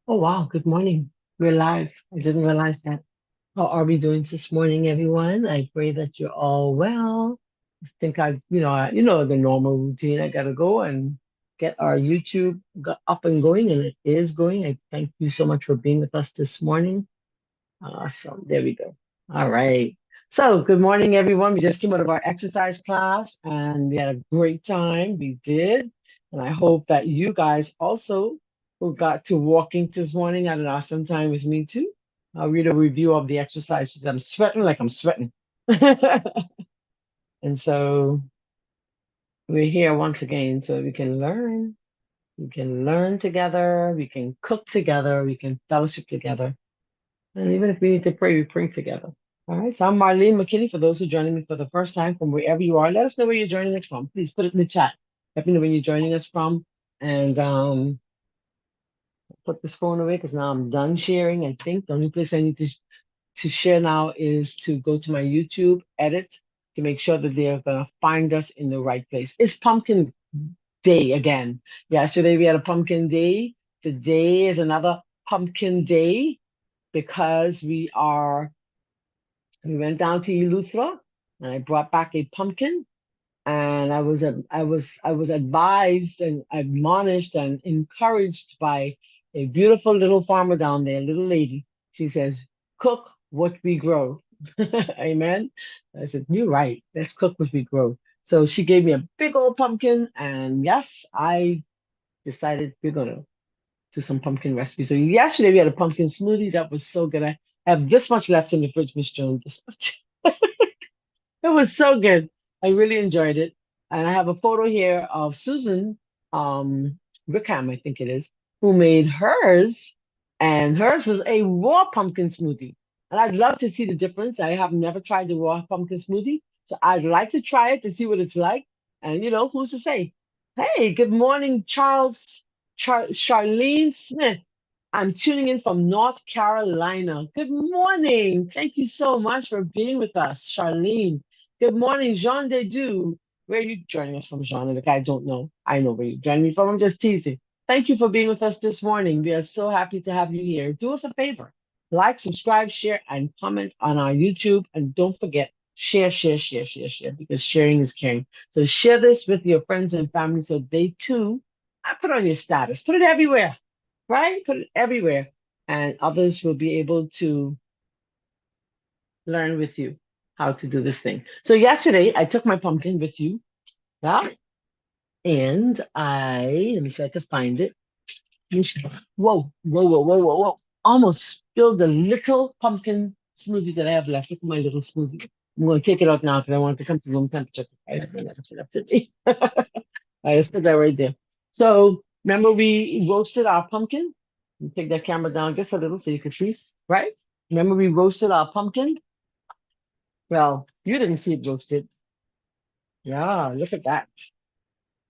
Oh, wow. Good morning. We're live. I didn't realize that. How are we doing this morning, everyone? I pray that you're all well. I think the normal routine. I gotta go and get our YouTube up and going, and it is going. I thank you so much for being with us this morning. Awesome. There we go. All right. So, good morning, everyone. We just came out of our exercise class and we had a great time. We did. And I hope that you guys also who got to walking this morning had an awesome time with me too. I'll read a review of the exercises. I'm sweating like I'm sweating. And so we're here once again so we can learn. We can learn together. We can cook together. We can fellowship together. And even if we need to pray, we pray together. All right. So I'm Marlene McKinney. For those who are joining me for the first time from wherever you are, let us know where you're joining us from. Please put it in the chat. Let me know where you're joining us from. And put this phone away because now I'm done sharing. I think the only place I need to share now is to go to my YouTube edit to make sure that they're going to find us in the right place. It's pumpkin day again. Yesterday we had a pumpkin day. Today is another pumpkin day because we went down to Eleuthera and I brought back a pumpkin and I was advised and admonished and encouraged by a beautiful little farmer down there, little lady. She says, "Cook what we grow." Amen. I said, "You're right. Let's cook what we grow." So she gave me a big old pumpkin, and yes, I decided we're gonna do some pumpkin recipes. So yesterday we had a pumpkin smoothie that was so good. I have this much left in the fridge, Miss Jones. This much. It was so good. I really enjoyed it. And I have a photo here of Susan Rickham, I think it is, who made hers. And hers was a raw pumpkin smoothie. And I'd love to see the difference. I have never tried the raw pumpkin smoothie. So I'd like to try it to see what it's like. And who's to say? Hey, good morning, Charlene Smith. I'm tuning in from North Carolina. Good morning. Thank you so much for being with us, Charlene. Good morning, Jean Dedu. Where are you joining us from, Jean? Like, I don't know. I know where you're joining me from. I'm just teasing. Thank you for being with us this morning. We are so happy to have you here. Do us a favor. Like, subscribe, share, and comment on our YouTube. And don't forget, share, share, share, share, share, because sharing is caring. So share this with your friends and family so they too, I put on your status. Put it everywhere, right? Put it everywhere. And others will be able to learn with you how to do this thing. So yesterday I took my pumpkin with you, yeah, and let me see if I could find it. Whoa, whoa, whoa, whoa, whoa, whoa! Almost spilled the little pumpkin smoothie that I have left. Look at my little smoothie. I'm going to take it out now because I want it to come to room temperature. I don't know that's up to me. I just put that right there. So remember we roasted our pumpkin. You take that camera down just a little so you can see, right? Remember we roasted our pumpkin. Well, you didn't see it roasted. Yeah, look at that.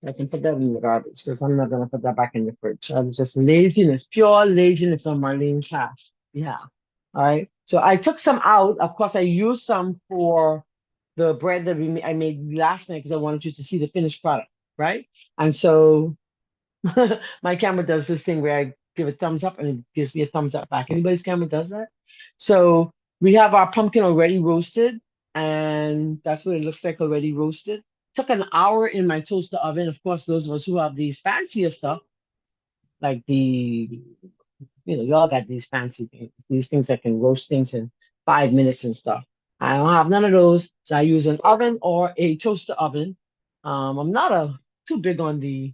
I can put that in the garbage because I'm not gonna put that back in the fridge. I was just laziness, pure laziness on Marlene's half. Yeah. All right. So I took some out. Of course, I used some for the bread that I made last night because I wanted you to see the finished product, right? And so my camera does this thing where I give a thumbs up and it gives me a thumbs up back. Anybody's camera does that? So we have our pumpkin already roasted, and that's what it looks like already roasted. Took an hour in my toaster oven. Of course, those of us who have these fancier stuff, like y'all got these fancy things, these things that can roast things in 5 minutes and stuff. I don't have none of those, so I use an oven or a toaster oven. I'm not too big on the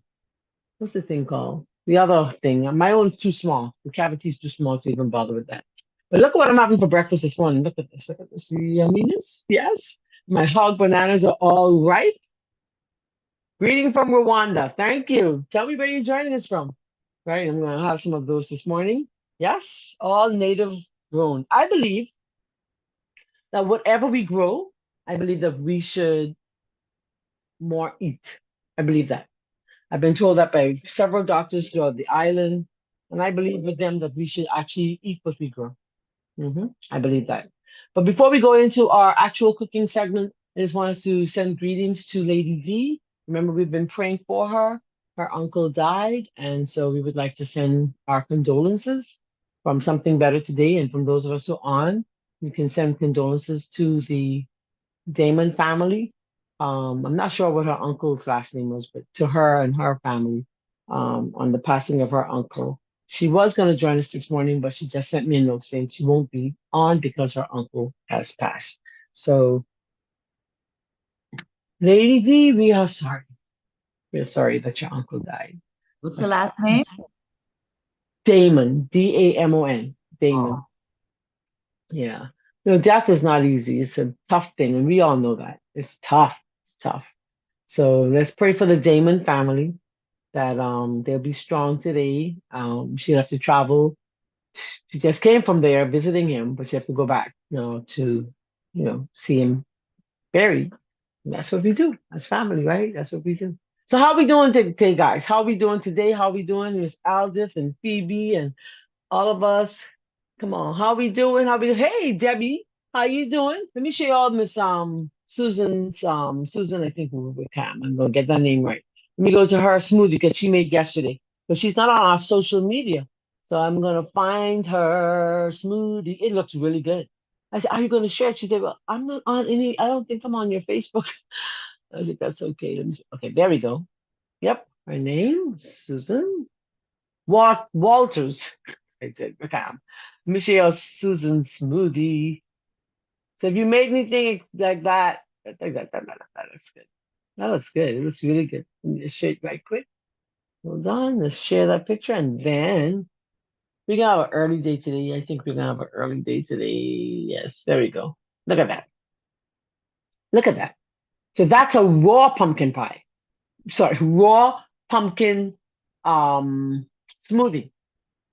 what's the thing called? The other thing. My own's too small. The cavity's too small to even bother with that. But look at what I'm having for breakfast this morning. Look at this. Look at this yumminess. Yes. My hog bananas are all ripe. Greeting from Rwanda. Thank you. Tell me where you're joining us from. Right. I'm going to have some of those this morning. Yes. All native grown. I believe that whatever we grow, I believe that we should more eat. I believe that. I've been told that by several doctors throughout the island, and I believe with them that we should actually eat what we grow. I believe that. But before we go into our actual cooking segment, I just want us to send greetings to Lady D. Remember, we've been praying for her. her uncle died, and so we would like to send our condolences from Something Better Today, and from those of us who are on, you can send condolences to the Damon family. I'm not sure what her uncle's last name was, but to her and her family, on the passing of her uncle. She was going to join us this morning, but she just sent me a note saying she won't be on because her uncle has passed. So, Lady D, we are sorry. We're sorry that your uncle died. What's the That's last name? Damon, Damon, Damon. Oh, Yeah. Death is not easy. It's a tough thing, and we all know that. It's tough. It's tough. So let's pray for the Damon family that they'll be strong today. She'll have to travel. She just came from there visiting him, but she have to go back, to see him buried. And that's what we do as family, right? That's what we do. So how we doing today, guys? How we doing today? How we doing? Miss Aldith and Phoebe and all of us. Come on, how we doing? Hey, Debbie, how you doing? Let me show you all Miss Susan. I think we're with Cam. I'm gonna get that name right. Let me go to her smoothie because she made yesterday, but she's not on our social media. So I'm gonna find her smoothie. It looks really good. I said, "Are you gonna share it?" She said, "Well, I'm not on any. I don't think I'm on your Facebook." I said, "That's okay." Okay, there we go. Yep, her name Susan Walters. I said, okay. Michelle Susan smoothie. So if you made anything like that, I think that looks good. That looks good. It looks really good. Let me just share it right quick. Hold on. Let's share that picture. And then we're going to have an early day today. I think we're going to have an early day today. Yes, there we go. Look at that. Look at that. So that's a raw pumpkin pie. Sorry, raw pumpkin um, smoothie.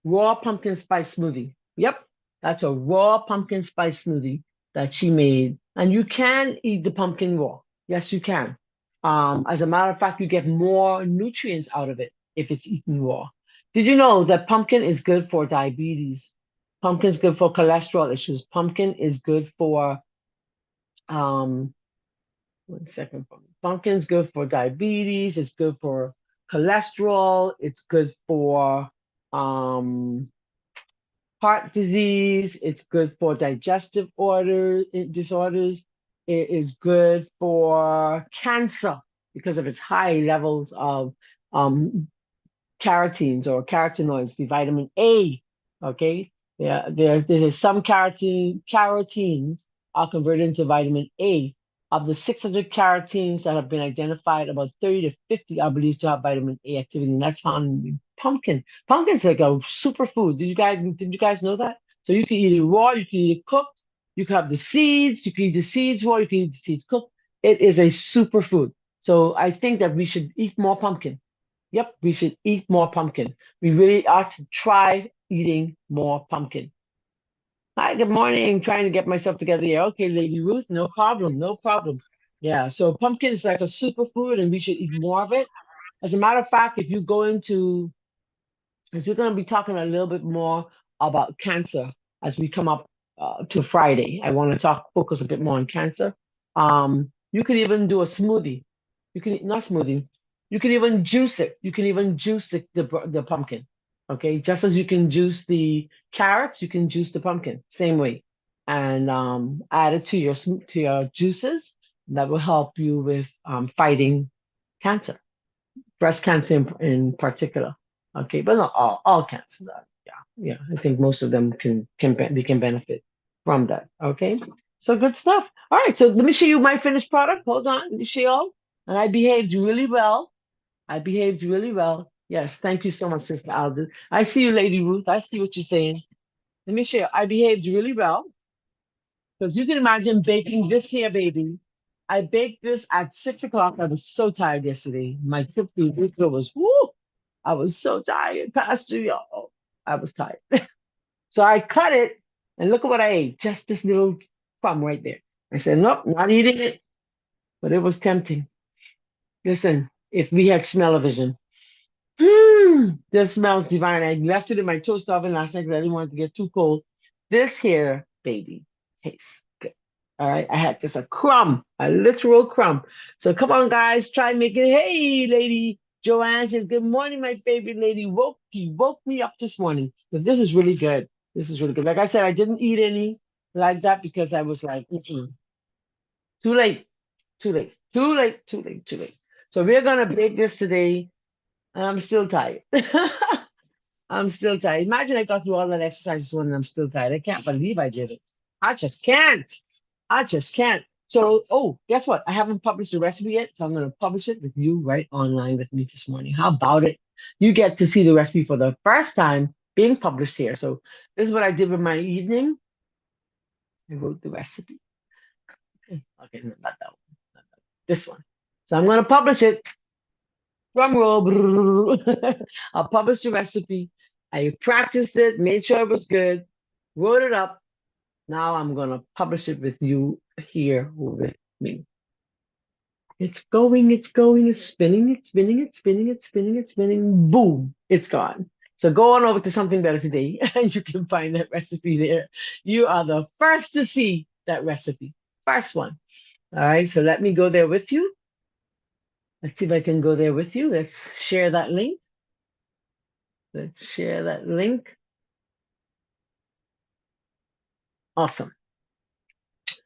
Raw pumpkin spice smoothie. Yep, that's a raw pumpkin spice smoothie that she made. And you can eat the pumpkin raw. Yes, you can. As a matter of fact, you get more nutrients out of it if it's eaten raw. Did you know that pumpkin is good for diabetes? Pumpkin is good for cholesterol issues. Pumpkin is good for um, one second for me. Pumpkin's good for diabetes. It's good for cholesterol. It's good for um heart disease. It's good for digestive disorders. It is good for cancer because of its high levels of um, carotenes or carotenoids, the vitamin A. Okay, yeah, there's some carotenes are converted into vitamin A. Of the 600 carotenes that have been identified, about 30 to 50 are believed to have vitamin A activity, and that's found in pumpkin. Pumpkin's like a superfood. Did you guys know that? So you can eat it raw, you can eat it cooked, you can have the seeds, you can eat the seeds raw, you can eat the seeds cooked. It is a superfood. So I think that we should eat more pumpkin. Yep, we should eat more pumpkin. We really ought to try eating more pumpkin. Hi, good morning. Trying to get myself together here. Okay, Lady Ruth, no problem, no problem. Yeah, so pumpkin is like a superfood and we should eat more of it. As a matter of fact, if you go into, as we're going to be talking a little bit more about cancer as we come up to Friday, I want to focus a bit more on cancer. You could even do a smoothie. You can not smoothie. You can even juice it. You can even juice the pumpkin. Okay, just as you can juice the carrots, you can juice the pumpkin same way, and add it to your juices. That will help you with fighting cancer, breast cancer in particular. Okay, but not all cancers are. Yeah, yeah. I think most of them we can benefit from that. Okay, so good stuff. All right, so let me show you my finished product. Hold on, let me show you all. And I behaved really well. I behaved really well. Yes, thank you so much, Sister Alden. I see you, Lady Ruth. I see what you're saying. Let me share. I behaved really well because you can imagine baking this here, baby. I baked this at 6 o'clock. I was so tired yesterday. My trip to Israel was whoo. I was so tired, Pastor. Y'all. I was tired. So I cut it and look at what I ate. Just this little crumb right there. I said, nope, not eating it. But it was tempting. Listen, if we had smell-o-vision, this smells divine. I left it in my toast oven last night because I didn't want it to get too cold. This here, baby, tastes good. All right. I had just a crumb, a literal crumb. So come on, guys, try making it. Hey, lady. Joanne says, "Good morning, my favorite lady. He woke me up this morning." But this is really good. This is really good. Like I said, I didn't eat any like that because I was like, "Mm-mm. Too late, too late, too late, too late, too late." So we're gonna bake this today, and I'm still tired. I'm still tired. Imagine I got through all that exercise this morning and I'm still tired. I can't believe I did it. I just can't. I just can't. So, oh, guess what? I haven't published the recipe yet, so I'm going to publish it with you right online with me this morning. How about it? You get to see the recipe for the first time being published here. So, this is what I did with my evening. I wrote the recipe. Okay, no, not that one. Not that one. This one. So, I'm going to publish it. Drum roll. I'll publish the recipe. I practiced it, made sure it was good, wrote it up. Now I'm going to publish it with you here with me. It's going, it's going, it's spinning, it's spinning, it's spinning, it's spinning, it's spinning. Boom, it's gone. So go on over to Something Better Today and you can find that recipe there. You are the first to see that recipe. First one. All right, so let me go there with you. Let's see if I can go there with you. Let's share that link. Let's share that link. Awesome.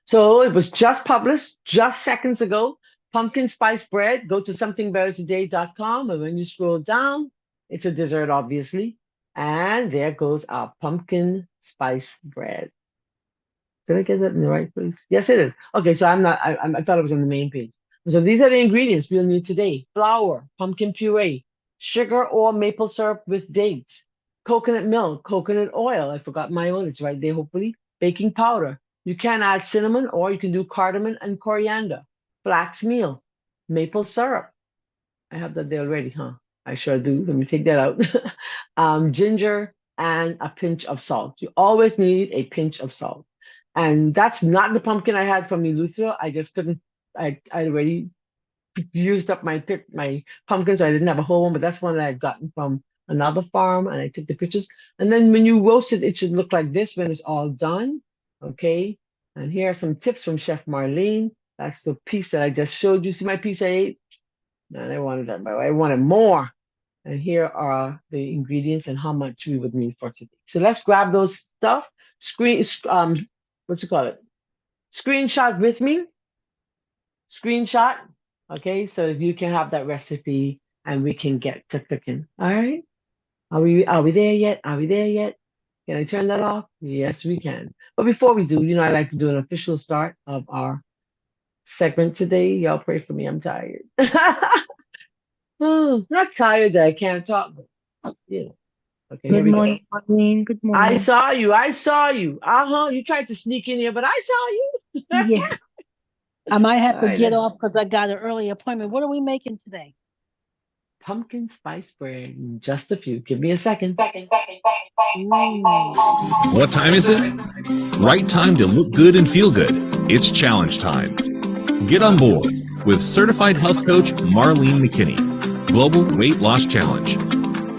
So it was just published just seconds ago. Pumpkin spice bread. Go to somethingbettertoday.com. And when you scroll down, it's a dessert, obviously. And there goes our pumpkin spice bread. Did I get that in the right place? Yes, it is. Okay, so I'm not, I thought it was on the main page. So these are the ingredients we'll need today: flour, pumpkin puree, sugar or maple syrup with dates, coconut milk, coconut oil. I forgot my oil. It's right there, hopefully. Baking powder. You can add cinnamon or you can do cardamom and coriander. Flax meal, maple syrup. I have that there already, huh? I sure do. Let me take that out. Ginger and a pinch of salt. You always need a pinch of salt. And that's not the pumpkin I had from Eleuthera. I just couldn't. I already used up my pumpkin, so I didn't have a whole one. But that's one that I'd gotten from another farm, and I took the pictures. And then when you roast it, it should look like this when it's all done. Okay. And here are some tips from Chef Marlene. That's the piece that I just showed you. See my piece I ate? And I wanted that, but I wanted more. And here are the ingredients and how much we would need for today. So let's grab those stuff. What's it called? Screenshot with me. Screenshot. Okay, so you can have that recipe and we can get to cooking. All right. Are we there yet? Are we there yet? Can I turn that off? Yes, we can. But before we do, I like to do an official start of our segment today. Y'all pray for me. I'm tired. Oh, not tired that I can't talk, but Okay, here Good we go. morning, Marlene. Good I morning. saw you. I saw you. Uh-huh. You tried to sneak in here, but I saw you. Yes, I might have All to right. get off because I got an early appointment. What are we making today? Pumpkin spice bread. Just a few. Give me a second. Ooh. What time is it? Right time to look good and feel good. It's challenge time. Get on board with certified health coach Marlene McKinney. Global Weight Loss Challenge.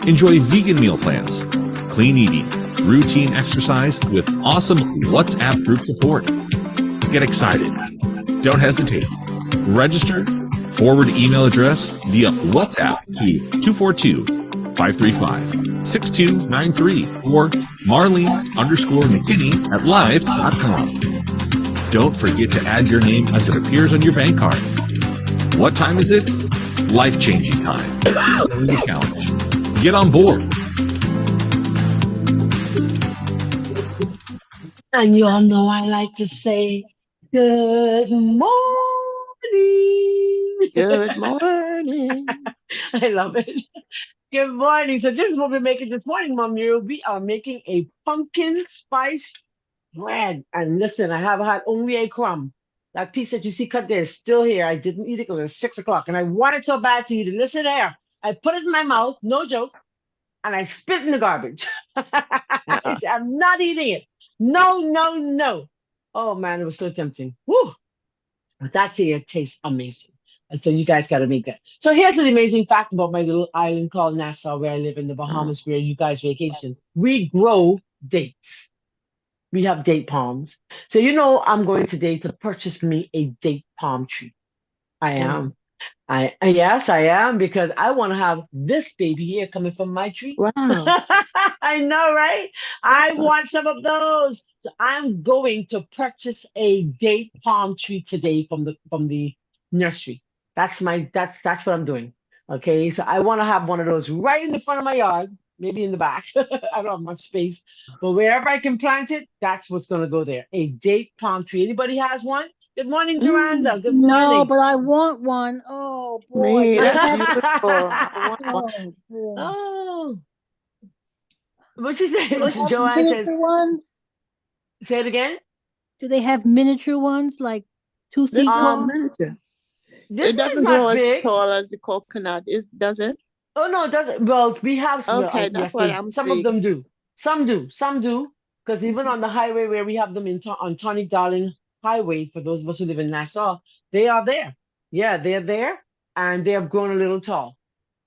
Enjoy vegan meal plans, clean eating, routine exercise with awesome WhatsApp group support. Get excited. Don't hesitate. Register. Forward email address via WhatsApp to 242-535-6293 or Marlene_McKinney at live.com. Don't forget to add your name as it appears on your bank card. What time is it? Life-changing time. The challenge. Get on board. And you all know I like to say good morning. Good morning. I love it. Good morning. So this is what we're making this morning, Mom. We are making a pumpkin spice bread. And listen, I have had only a crumb. That piece that you see cut there is still here. I didn't eat it because it's 6 o'clock. And I wanted so bad to eat it. Listen there. I put it in my mouth, no joke, and I spit in the garbage. I said, I'm not eating it. No, no, no. Oh man, it was so tempting. Woo! But that here tastes amazing. And so you guys got to make that. So here's an amazing fact about my little island called Nassau, where I live in the Bahamas, where you guys vacation. We grow dates. We have date palms. So I'm going today to purchase me a date palm tree. I am. Yes, I am because I want to have this baby here coming from my tree. Wow. I know, right? I want some of those. So I'm going to purchase a date palm tree today from the nursery. That's what I'm doing. Okay, so I want to have one of those right in the front of my yard, maybe in the back. I don't have much space, but wherever I can plant it, that's what's going to go there. A date palm tree. Anybody has one? Good morning, Mm, Duranda. Good No, morning. but I want one. Oh boy, me, do they that's have? beautiful. I want one. Oh boy, Oh, what she say? do they have Joanne says, miniature ones? say it again. Do they have miniature ones like 2 feet This is called Um, tall? miniature. this It one's doesn't grow not as big. tall as the coconut. Does it? Oh no, it doesn't. Well, we have well, Okay, that's yes, what they I'm some of seeing. them do. Some do. Because even on the highway where we have them on Tony Darling Highway, for those of us who live in Nassau, they are there. Yeah, they're there, and they have grown a little tall.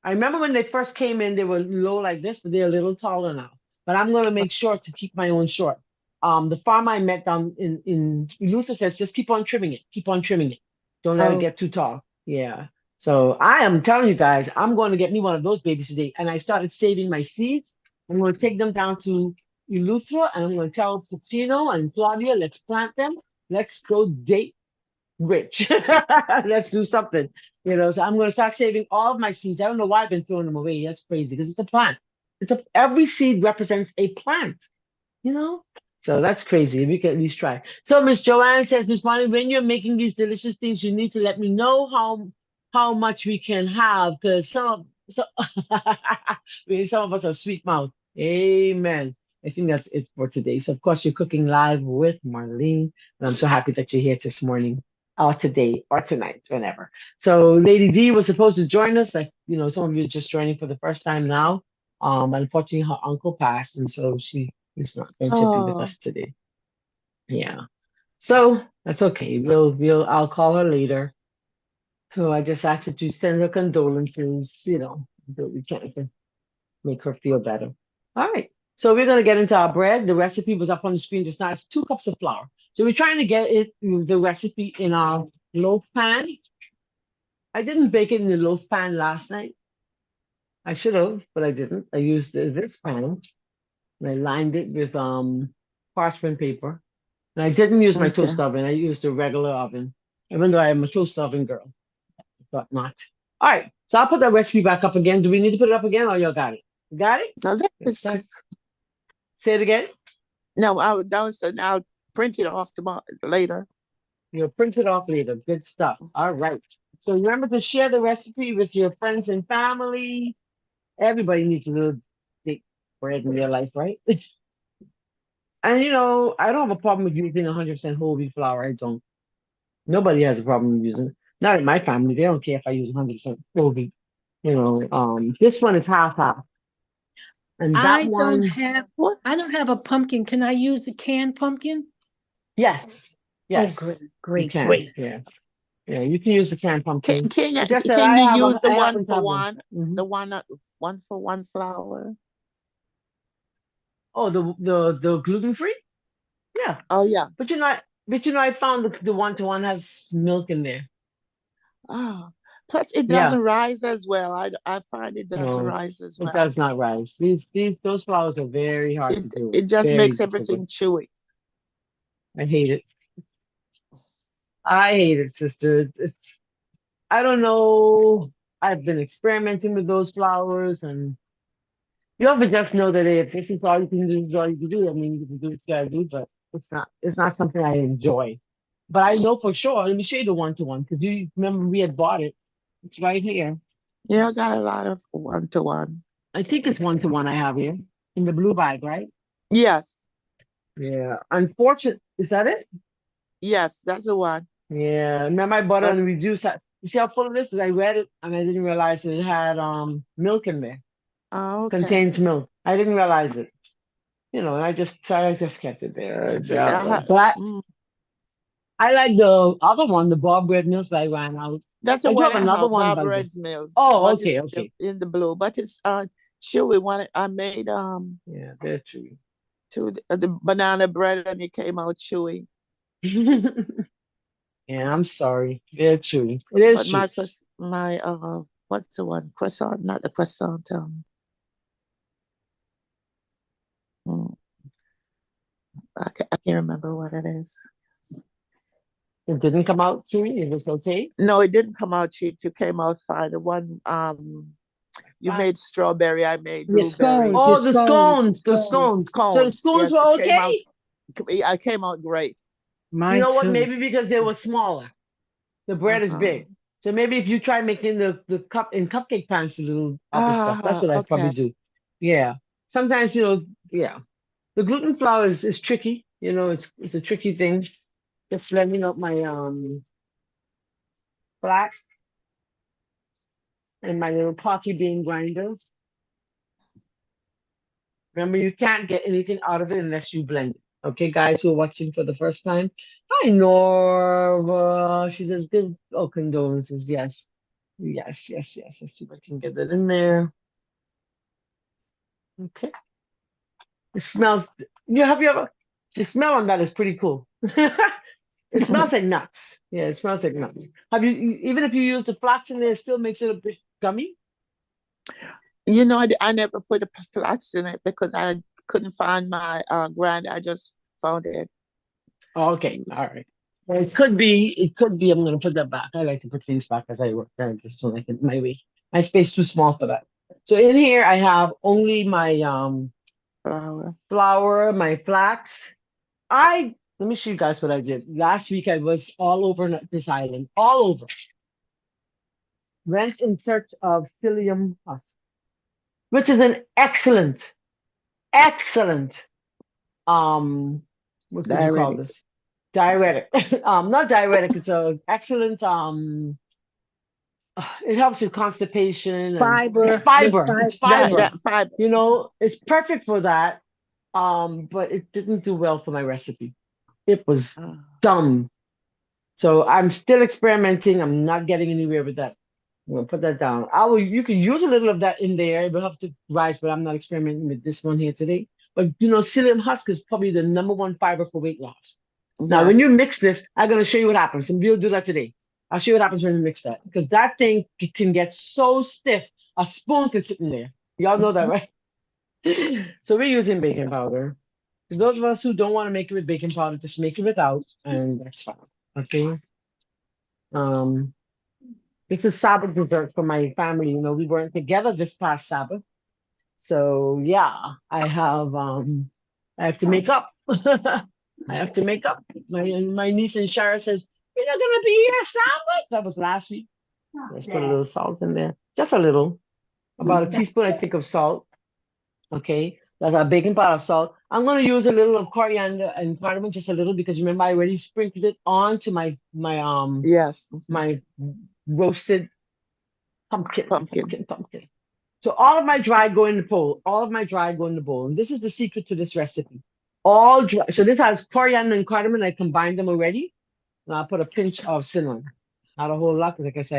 I remember when they first came in, they were low like this, but they're a little taller now. But I'm going to make sure to keep my own short. The farmer I met down in Luther says just keep on trimming it, keep on trimming it. Don't let it Oh, get too tall. Yeah. So I am telling you guys, I'm going to get me one of those babies today. And I started saving my seeds. I'm going to take them down to Eleuthera and I'm going to tell Pupino and Claudia, let's plant them. Let's go date rich. Let's do something. So I'm going to start saving all of my seeds. I don't know why I've been throwing them away. That's crazy because it's a plant. Every seed represents a plant, you know? So that's crazy. We can at least try. So Miss Joanne says, Miss Bonnie, when you're making these delicious things, you need to let me know how much we can have because some of us are sweet mouth. Amen. I think that's it for today. So of course you're cooking live with Marlene, and I'm so happy that you're here this morning, or today, or tonight, whenever. So Lady D was supposed to join us, like some of you are just joining for the first time now. Unfortunately, her uncle passed, and so she is not going to be with oh, us today. Yeah. So that's okay. I'll call her later. So I just asked her to send her condolences, that we can to make her feel better. All right. So we're gonna get into our bread. The recipe was up on the screen just now. It's 2 cups of flour. So we're trying to get the recipe in our loaf pan. I didn't bake it in the loaf pan last night. I should have, but I didn't. I used this pan and I lined it with parchment paper. And I didn't use my okay. toast oven. I used a regular oven, even though I am a toast oven girl, but not. All right, so I'll put that recipe back up again. Do we need to put it up again, or y'all got it? You got it? Now Good stuff. Say it again. no, I'll print it off tomorrow later. You'll print it off later. Good stuff. All right. So remember to share the recipe with your friends and family. Everybody needs a little thick bread in their life, right? And I don't have a problem with using 100% whole wheat flour. I don't. Nobody has a problem with using it. Not in my family. They don't care if I use 100% whole wheat. This one is half half, and that I don't one, have. What? I don't have a pumpkin. Can I use the canned pumpkin? yes, Oh, yes, great, you great, can. great. Yeah, yeah, you can use the canned Can pumpkin. can It's just that can you use the I one happen to for have one. one, Mhm. the one for one flour? Oh, the gluten free? Yeah, Oh yeah. but I found the one-to-one has milk in there. Oh, plus it Yeah, doesn't rise as well. I find it doesn't no, rise as it well. does not rise. Those flowers are very hard to It do. it just Very makes difficult. everything chewy. I hate it. I hate it, sister. I don't know. I've been experimenting with those flowers, and you have to just know that if this is all you can do, this is all you can do. I mean, you can do what you gotta do, but it's not something I enjoy. But I know for sure. Let me show you the one-to-one because you remember we had bought it. It's right here. Yeah, I got a lot of one to one. I think it's one-to-one I have here in the blue bag, right? Yes, Yeah. Unfortunate. Is that it? yes, that's the one. Yeah. Remember I bought it on But reduced. You see how full it is? Because I read it and I didn't realize it had milk in there. okay. Contains milk. I didn't realize it. And I just kept it there. Yeah, But mm, I like the other one, the Bob Red Mills, but I ran out. that's the I do one have I another have, one, Bob but Red's Mills, oh, but okay, it's okay. in the blue. But it's chewy. One I made Yeah, very true. the banana bread and it came out chewy. Yeah, I'm sorry. Very true. It is But true. my what's the one? Croissant, not the croissant. mm, I can't remember what it is. It didn't come out chewy. It was okay. No, it didn't come out cheap. It came out fine. The one you Fine. made strawberry, I made Your blueberry. scones. Oh, Your the scones, scones, your the scones. scones. So the Scones, scones yes, were it came out. okay. I came out great. You Mine know what? too. Maybe because they were smaller. The bread is Uh-huh. big. So maybe if you try making the cup in cupcake pans, a little upper stuff. That's what I probably Okay. do. Yeah. Sometimes, yeah. The gluten flour is tricky. It's a tricky thing. Just blending up my flax and my little coffee bean grinder. Remember, you can't get anything out of it unless you blend it. Okay, guys who are watching for the first time. Hi, Norva. She says, good. Oh, condolences. Yes. Yes, yes, yes. Let's see if I can get it in there. Okay. It smells. The smell on that is pretty cool. It smells like nuts. Yeah, it smells like nuts. Even if you use the flax in there, it still makes it a bit gummy? I never put a flax in it because I couldn't find my grinder. I just found it. Okay, all right. Well, it could be, I'm gonna put that back. I like to put things back as I work there, just so I can, my space too small for that. So in here, I have only my Flour. flour, my flax. Let me show you guys what I did. Last week, I was all over this island, all over. Went in search of psyllium husk, which is an excellent, excellent, what would you call Diuretic. this? Diuretic. Not diuretic, it's a excellent, it helps with constipation and Fiber. it's fiber. It's fiber. That fiber. It's perfect for that. But it didn't do well for my recipe. It was dumb. So I'm still experimenting. I'm not getting anywhere with that. I'm gonna put that down. You can use a little of that in there. It will have to rise, but I'm not experimenting with this one here today. But psyllium husk is probably the #1 fiber for weight loss. Now, when you Yes. mix this, I'm gonna show you what happens, and we'll do that today. I'll show you what happens when you mix that, because that thing can get so stiff, a spoon can sit in there. Y'all know that, right? So we're using baking powder. For those of us who don't want to make it with baking powder, just make it without, and that's fine. Okay. It's a Sabbath dessert for my family. We weren't together this past Sabbath. So yeah, I have to make up. I have to make up. My niece and Shara says, "You're not gonna be here Sabbath." That was last week. Let's put a little salt in there. Just a little. About a teaspoon, I think, of salt. Okay. That's a baking powder salt. I'm gonna use a little of coriander and cardamom, just a little, because remember I already sprinkled it onto my Yes. my roasted pumpkin. Pumpkin. So all of my dry go in the bowl. All of my dry go in the bowl. And this is the secret to this recipe. All dry. So this has coriander and cardamom. I combined them already. And I'll put a pinch of cinnamon. Not a whole lot, because like I said,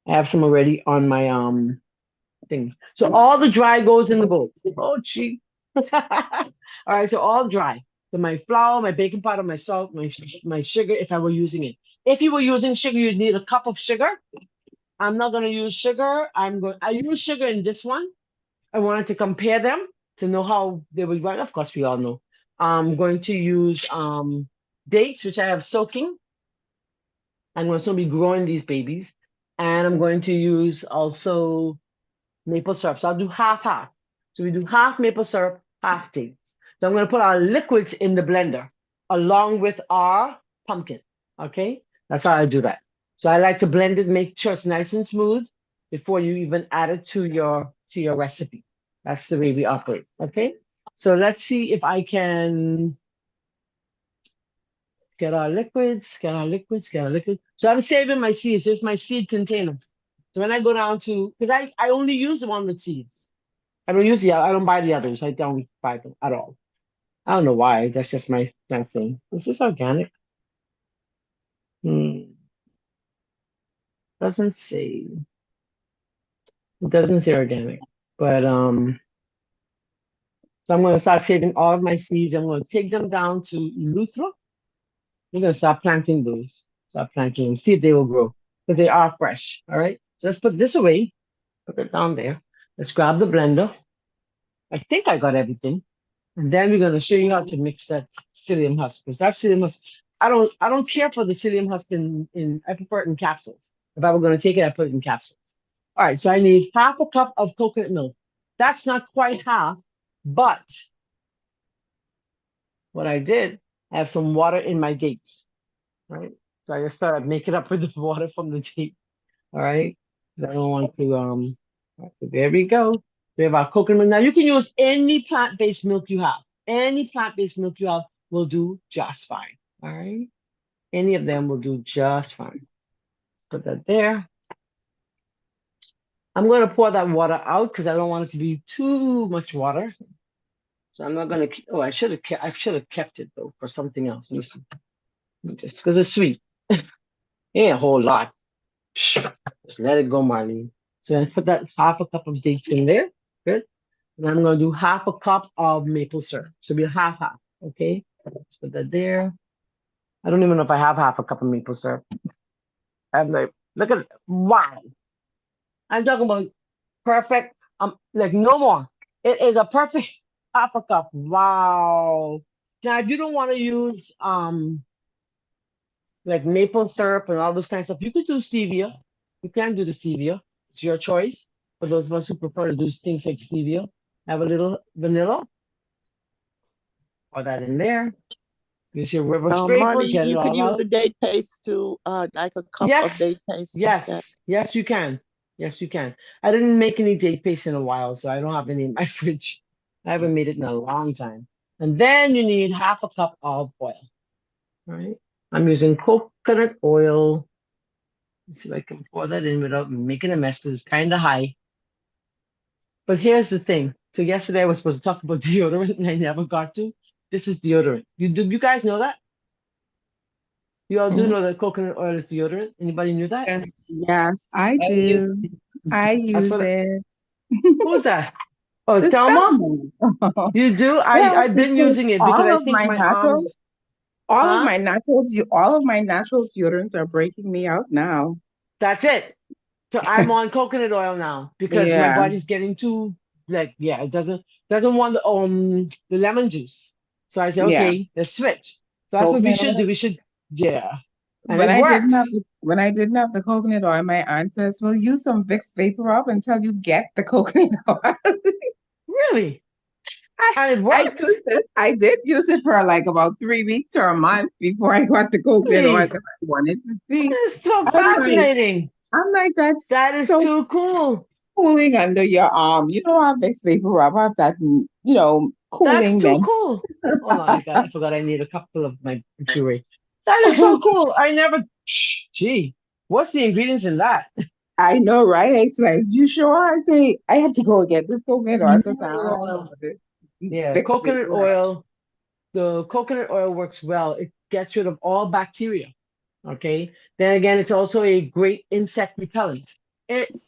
I have some already on my thing. So all the dry goes in the bowl. Oh gee. All right, so all dry. So my flour, my baking powder, my salt, my sugar, if I were using it. If you were using sugar, you'd need a cup of sugar. I'm not going to use sugar. I use sugar in this one. I wanted to compare them to know how they would run. Of course, we all know. I'm going to use dates, which I have soaking. I'm going to be growing these babies. And I'm going to use also maple syrup. So I'll do half. So we do half maple syrup, half dates. So I'm going to put our liquids in the blender along with our pumpkin. Okay? That's how I do that. So I like to blend it, make sure it's nice and smooth before you even add it to your recipe. That's the way we operate. Okay. So let's see if I can get our liquids. So I'm saving my seeds. Here's my seed container. So when I go down to, because I only use the one with seeds. I don't buy the others. I don't buy them at all. I don't know why. That's just my thing. Is this organic? Doesn't say. It doesn't say organic, but so I'm going to start saving all of my seeds. I'm going to take them down to Eleuthera. We're going to start planting those. Start planting them. See if they will grow. because they are fresh. All right. So let's put this away. Put it down there. Let's grab the blender. I think I got everything. And then we're going to show you how to mix that psyllium husk. Because that psyllium husk, I don't care for the psyllium husk in I prefer it in capsules. If I were going to take it, I put it in capsules. All right, so I need half a cup of coconut milk. That's not quite half, but what I did, I have some water in my dates. Right. So I just thought I'd make it up with the water from the date. All right. 'Cause I don't want to so there we go. We have our coconut milk. Now you can use any plant-based milk you have. Any plant-based milk you have will do just fine. All right. Any of them will do just fine. Put that there. I'm going to pour that water out because I don't want it to be too much water. So I'm not going to. Oh, I should have kept it though for something else. Listen, just because it's sweet. Ain't a whole lot. Just let it go, Marlene. So I put that half a cup of dates in there. Good. And I'm going to do half a cup of maple syrup. So it'll be half. Okay. Let's put that there. I don't even know if I have half a cup of maple syrup. I'm like, look at it. Wow. I'm talking about perfect. Like no more. It is a perfect half a cup. Wow. Now, if you don't want to use like maple syrup and all those kinds of stuff, you could do stevia. You can do the stevia. It's your choice. For those of us who prefer to do things like stevia, have a little vanilla. Pour that in there. Use your river scraper. Marley, Get it you could all use out. a date paste to like a cup of date paste instead. Yes, you can. Yes, you can. I didn't make any date paste in a while, so I don't have any in my fridge. I haven't made it in a long time. And then you need half a cup of oil. All right. I'm using coconut oil. Let's see if I can pour that in without making a mess because it's kind of high. But here's the thing. So yesterday I was supposed to talk about deodorant and I never got to. This is deodorant. You guys know that? You all do know that coconut oil is deodorant. Anybody knew that? Yes, I do. I That's use what. it. Who's that? Oh, This Thelma. Thelma. You do? Well, I've been because using it because I think my arms. all of Huh? my natural deodorants are breaking me out now. That's it. So I'm on coconut oil now because my Yeah. body's getting too it doesn't want the lemon juice. So I said, Yeah. okay, let's switch. So that's what we Coconut should do. oil. We should, and When it I didn't have works. when I didn't have the coconut oil, my aunt says, "Well, use some Vicks Vapor Rub until you get the coconut oil." Really, and it I works. used it. I did use it for like about 3 weeks or a month before I got the coconut oil Really, because I wanted to see. it's so I'm like, fascinating. that's That is so too cool. cooling under your arm. You know, our Vicks Vapor Rub have that, That's cooling too then. cool. Hold on, I forgot I need a couple of my puree. That is so cool. I never. Gee, what's the ingredients in that? I know, right? It's like, you sure? I say, I have to go get this coconut oil because I don't know what it Yeah, Vicks coconut Vapor Rub. oil. The coconut oil works well. It gets rid of all bacteria. Okay. Then again, it's also a great insect repellent.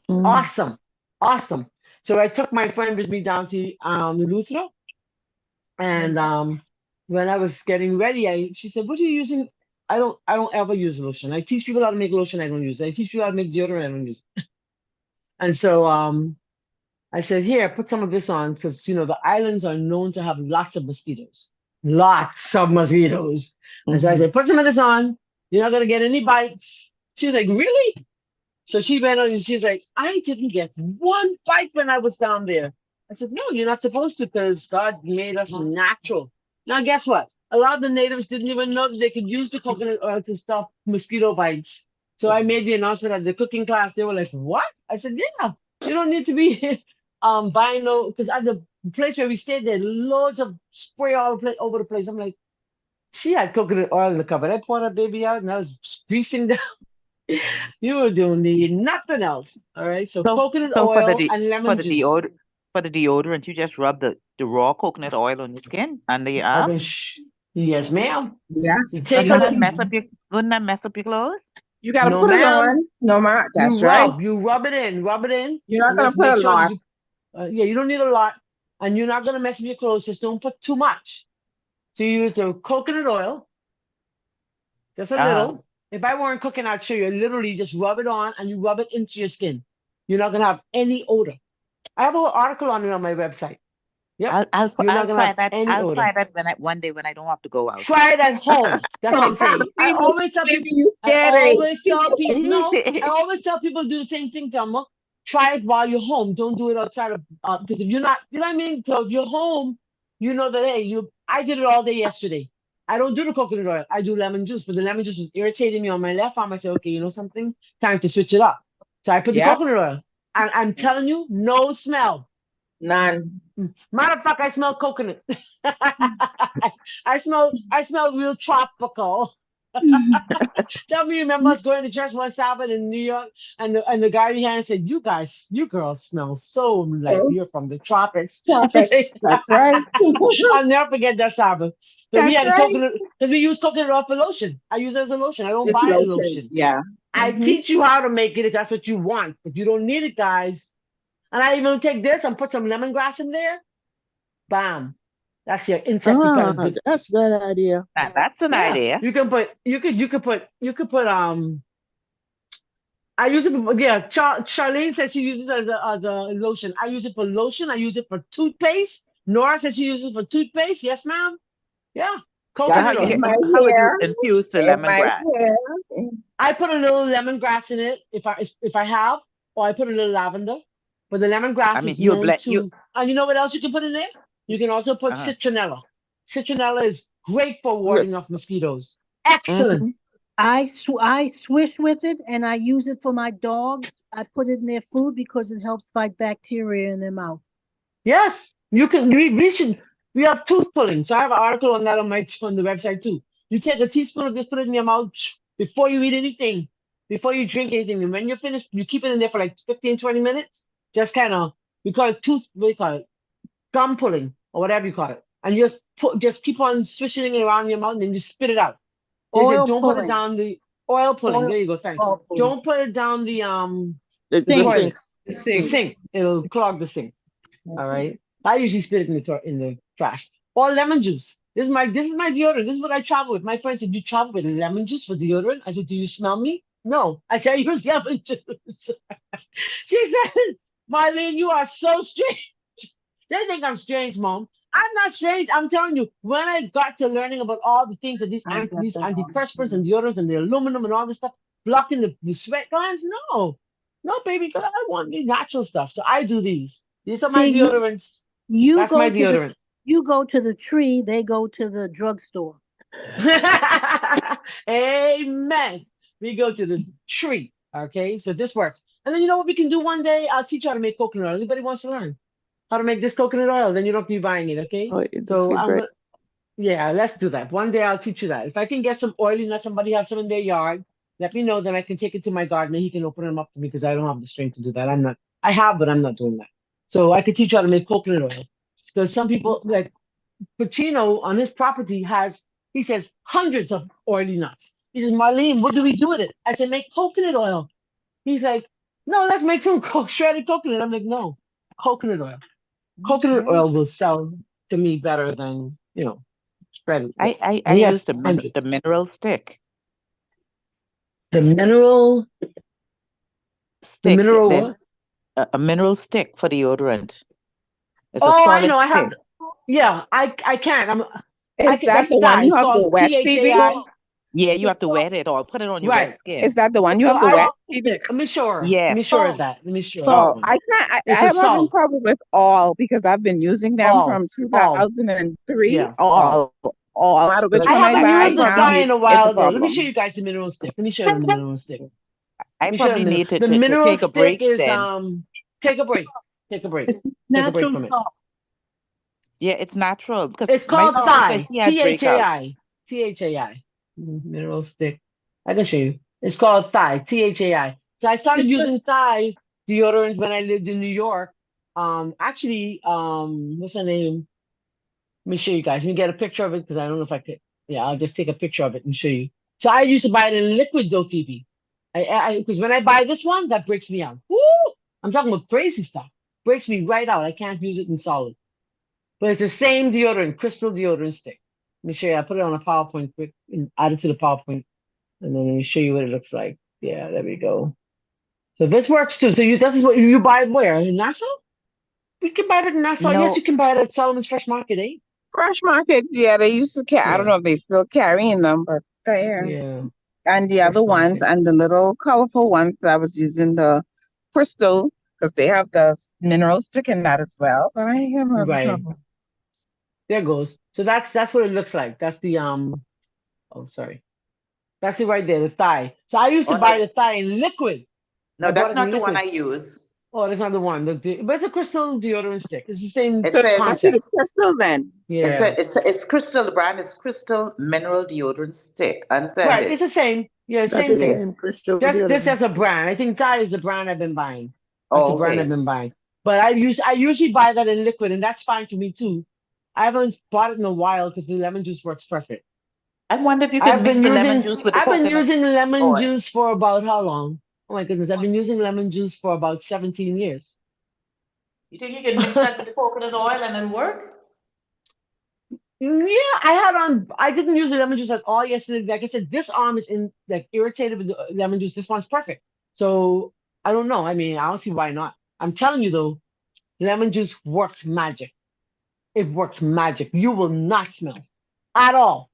Awesome. Awesome. So I took my friend with me down to Eleuthera, and when I was getting ready, she said, "What are you using?" I don't ever use lotion. I teach people how to make lotion. I don't use it. I teach people how to make deodorant. I don't use it. And so I said, "Here, put some of this on because the islands are known to have lots of mosquitoes, lots of mosquitoes." And so I said, "Put some of this on. You're not gonna get any bites." She was like, "Really?" So she went on and she's like, "I didn't get one bite when I was down there." I said, "No, you're not supposed to because God made us natural." Now, guess what? A lot of the natives didn't even know that they could use the coconut oil to stop mosquito bites. So I made the announcement at the cooking class. They were like, "What?" I said, "Yeah, you don't need to be buying no," because at the place where we stayed, there loads of spray all over the place. I'm like, she had coconut oil in the cupboard. I poured her baby out and I was greasing down. You were doing nothing else. All right. So coconut So oil and lemon juice. for the deodorant, you just rub the raw coconut oil on your skin under your arm. Yes, ma'am. Yes. You take Wouldn't a that mess up your clothes? You got to No, put it ma'am. on. No, ma. That's You right. rub it in. You're not And going let's to put make a sure lot. that you don't need a lot. And you're not going to mess with your clothes. Just don't put too much. So you use the coconut oil, just a little If I weren't cooking, I'd show you. Literally, just rub it on and you rub it into your skin. You're not gonna have any odor. I have a whole article on it on my website. Yep. You're not I'll gonna try have that. any I'll odor. try that one day when I don't have to go out. Try it at home. That's what I'm saying. I Maybe, always tell maybe people. you I get it. always tell people. No, I always tell people do the same thing, Thelma. Try it while you're home. Don't do it outside of because if you're not, you know what I mean. So if you're home, you know that hey, you. I did it all day yesterday. I don't do the coconut oil. I do lemon juice, but the lemon juice was irritating me on my left arm. I said, okay, you know something? Time to switch it up. So I put the Yep. coconut oil, and I'm telling you, no smell. None. Matter of fact, I smell coconut. I smell real tropical. Tell me, remember us going to church one Sabbath in New York, and the guy behind said, you girls smell so like Oh, you're from the tropics." topics. That's right. I'll never forget that Sabbath. So we That's had right. coconut because we use coconut oil for lotion. I use it as a lotion. I don't It's buy a lotion. lotion. Yeah. I Mhm. teach you how to make it if that's what you want, but you don't need it, guys. And I even take this and put some lemongrass in there. Bam. That's your insect repellent. That's a good idea. That's an Yeah. idea. You could put I use it for, yeah, Charlene says she uses it as a lotion. I use it for lotion. I use it for toothpaste. Nora says she uses it for toothpaste. Yes, ma'am. Yeah. Yeah, how Coconut you oil. get? In my How would you hair. infuse the In my lemongrass? hair. I put a little lemongrass in it if I have, or I put a little lavender. But the lemongrass I mean, is you known blend to. you. And you know what else you can put in there? You can also put Uh-huh. citronella. Citronella is great for warding off mosquitoes. Excellent. Mhm. I swish with it and I use it for my dogs. I put it in their food because it helps fight bacteria in their mouth. Yes, you can. We have tooth pulling. So I have an article on that on the website too. You take a teaspoon of this, put it in your mouth before you eat anything, before you drink anything. And when you're finished, you keep it in there for like 15, 20 minutes. Just kind of, we call it what do you call it? Gum pulling or whatever you call it. And you just keep on swishing it around your mouth and then you spit it out. They said, Oil don't put it pulling. down the oil pulling. Oil, There you go. Thanks. oil pulling. Don't put it down the The toilet, sink. the sink. It'll clog the sink. All right. I usually spit it in the trash. Or lemon juice. This is my deodorant. This is what I travel with. My friend said, "You travel with lemon juice for deodorant?" I said, "Do you smell me?" No. I said, "I use lemon juice." She said, "Marlene, you are so strange." They think I'm strange, Mom. I'm not strange. I'm telling you, when I got to learning about all the things that these antiperspirants and deodorants and the aluminum and all this stuff blocking the sweat glands, no. No, baby girl, I want these natural stuff. So I do these. These are my See, you, deodorants. you That's go my to the deodorant. you go to the tree, they go to the drugstore. Amen. We go to the tree. Okay, so this works. And then you know what we can do one day? I'll teach you how to make coconut oil. Anybody wants to learn how to make this coconut oil? Then you don't have to be buying it. Okay. Oh, it's So I'm secret. gonna, yeah, let's do that. One day I'll teach you that. If I can get some oily nuts, somebody have some in their yard, let me know. Then I can take it to my gardener. He can open them up for me because I don't have the strength to do that. I have, but I'm not doing that. So I could teach you how to make coconut oil. So some people like Pacino on his property he says hundreds of oily nuts. He says, Marlene, what do we do with it? I said, make coconut oil. He's like, no, let's make some shredded coconut. I'm like, no, coconut oil. Coconut oil will sell to me better than, shredded oil. I And he has use the hundreds. the mineral stick. The mineral Stick. mineral There's what? a mineral stick for deodorant. It's a Oh, I solid know. I stick. have. Yeah, I can't. Is that That's the Thai. one you It's have to called wet, Phoebe? THAI. Yeah, you have to wet it or put it on your Right. wet skin. Is that the one you So have to wet, Phoebe? let me show her. Let Yes. me show her that. Let me show her that Oh, one. I can't. I It's a am having salt. trouble with all because I've been using them All. from 2003. Yeah. All. All. No matter which I one I haven't buy used this now, guy in a it's a while though. Let me problem. show you guys the mineral stick. Let me show you the mineral stick. I Let me show you probably need the to mineral take a stick break is then. take a break. Take a break. It's Take a break natural from it. salt. Yeah, it's natural because It's my called sister said Thai. she had breakout. THAI. THAI. Mineral stick. I can show you. It's called Thai. THAI. So I started It's using just Thai deodorant when I lived in New York. Actually, what's her name? Let me show you guys. Let me get a picture of it because I don't know if I could. Yeah, I'll just take a picture of it and show you. So I used to buy it in liquid though, Phoebe. Because when I buy this one, that breaks me out. Woo! I'm talking about crazy stuff. Breaks me right out. I can't use it in solid. But it's the same deodorant, crystal deodorant stick. Let me show you. I put it on a PowerPoint quick and add it to the PowerPoint. And then let me show you what it looks like. Yeah, there we go. So this works too. So this is what you buy it where? In Nassau? You can buy it in Nassau. Yes, you No, can buy it at Solomon's Fresh Market, eh? Fresh Market, yeah, they used to carry. I don't Yeah, know if they still carrying them, but there. yeah. And the Fresh other ones, Market. and the little colorful ones, I was using the crystal because they have the mineral stick in that as well. But I ain't having Right. trouble. There goes. So that's what it looks like. That's the oh sorry. That's it right there, the thigh. So I used to oh, buy the thigh in liquid. I no, bought that's it in not the one I liquid. use. Oh, that's not the one. But it's a crystal deodorant stick. It's the same It So then I says see the concept. crystal then. Yeah. it's Crystal. The brand is Crystal Mineral Deodorant Stick. Unsend Right. It's it. the same. Yeah, That's same the Yeah. thing. same crystal Just as a deodorant. brand. I think Tide is the brand I've been buying. That's the Oh, brand I've okay. been buying. But I usually buy that in liquid, and that's fine for me too. I haven't bought it in a while because the lemon juice works perfect. I wonder if you can I've mix been the lemon using juice with the I've been coconut using lemon oil. juice for about how long? Oh my goodness, I've been using lemon juice for about 17 years. You think you can mix that with the coconut oil and it'll work? Yeah, I didn't use the lemon juice at all yesterday. Like I said, this arm is in like irritated with the lemon juice. This one's perfect. So I don't know. I mean, I don't see why not. I'm telling you though, lemon juice works magic. It works magic. You will not smell at all.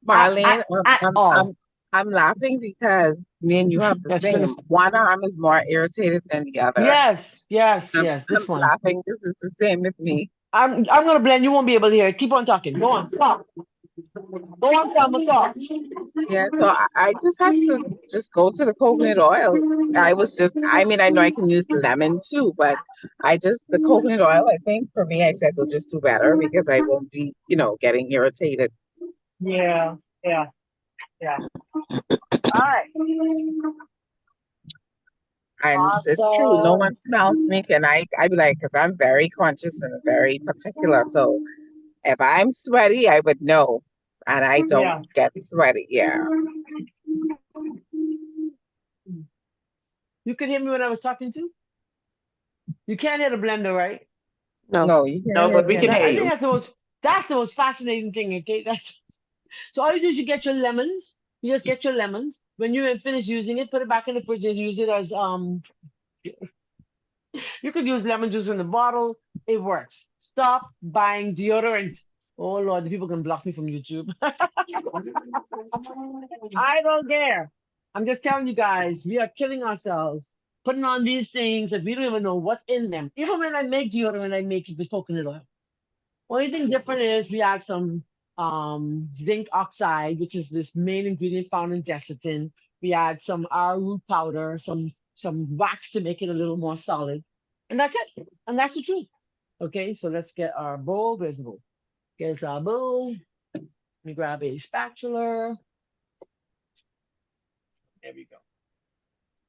Marlene, At all. I'm laughing because me and you have the That's same. finished. One arm is more irritated than the other. Yes, yes, I'm, yes. I'm This one. laughing. This is the same with me. I'm gonna blend. You won't be able to hear it. Keep on talking. Go on. Talk. Go on, Thelma, talk. Yeah, so I just had to just go to the coconut oil. I mean, I know I can use lemon too, but the coconut oil, I think for me, I said will just do better because I won't be, getting irritated. Yeah, yeah, yeah. All right. And it's true, no one smells me. And I be like, because I'm very conscious and very particular. So if I'm sweaty, I would know. And I don't Yeah. get sweaty. Yeah. You could hear me when I was talking to? You can't hear the blender, right? No. No, you can't No, hear but we them. can hear I think you. that's the most fascinating thing, okay? So all you do is you get your lemons. You just get your lemons. When you finish using it, put it back in the fridge and use it as you could use lemon juice in the bottle. It works. Stop buying deodorant. Oh Lord, the people can block me from YouTube. I don't care. I'm just telling you guys, we are killing ourselves putting on these things that we don't even know what's in them. Even when I make deodorant, I make it with coconut oil. Only thing different is we add some zinc oxide, which is this main ingredient found in Desitin. We add some arrowroot powder, some wax to make it a little more solid, and that's it. And that's the truth. Okay, so let's get our bowl. Where's the bowl? Here's our bowl. Let me grab a spatula. There we go.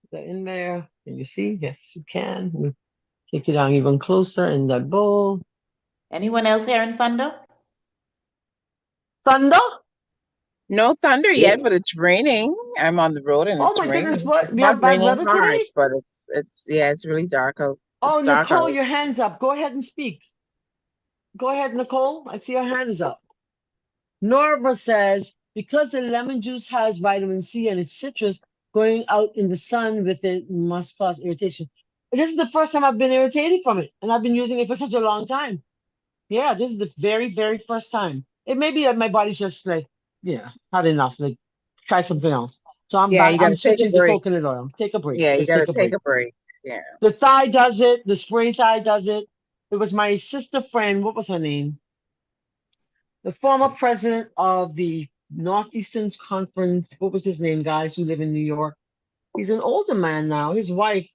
Put that in there. Can you see? Yes, you can. Let me take it down even closer in that bowl. Anyone else here in Thunder? Thunder? No thunder Yeah. yet, but it's raining. I'm on the road and Oh it's my goodness, raining. what? It's We not have bad raining weather hard, today? but it's really dark out. Oh, It's dark Nicole, out. your hand's up. Go ahead and speak. Go ahead, Nicole. I see your hands up. Norva says, because the lemon juice has vitamin C and it's citrus, going out in the sun with it must cause irritation. This is the first time I've been irritated from it, and I've been using it for such a long time. Yeah, this is the very, very first time. It may be that my body's just like, yeah, had enough. Like, try something else. So I'm Yeah, back. you I'm gotta take a switching to break. coconut oil. Take a break. Yeah, you Let's gotta take a take break. a break. Yeah. The thigh does it. The spray thigh does it. It was my sister friend. What was her name? The former president of the Northeastern Conference. What was his name, guys who live in New York? He's an older man now. His wife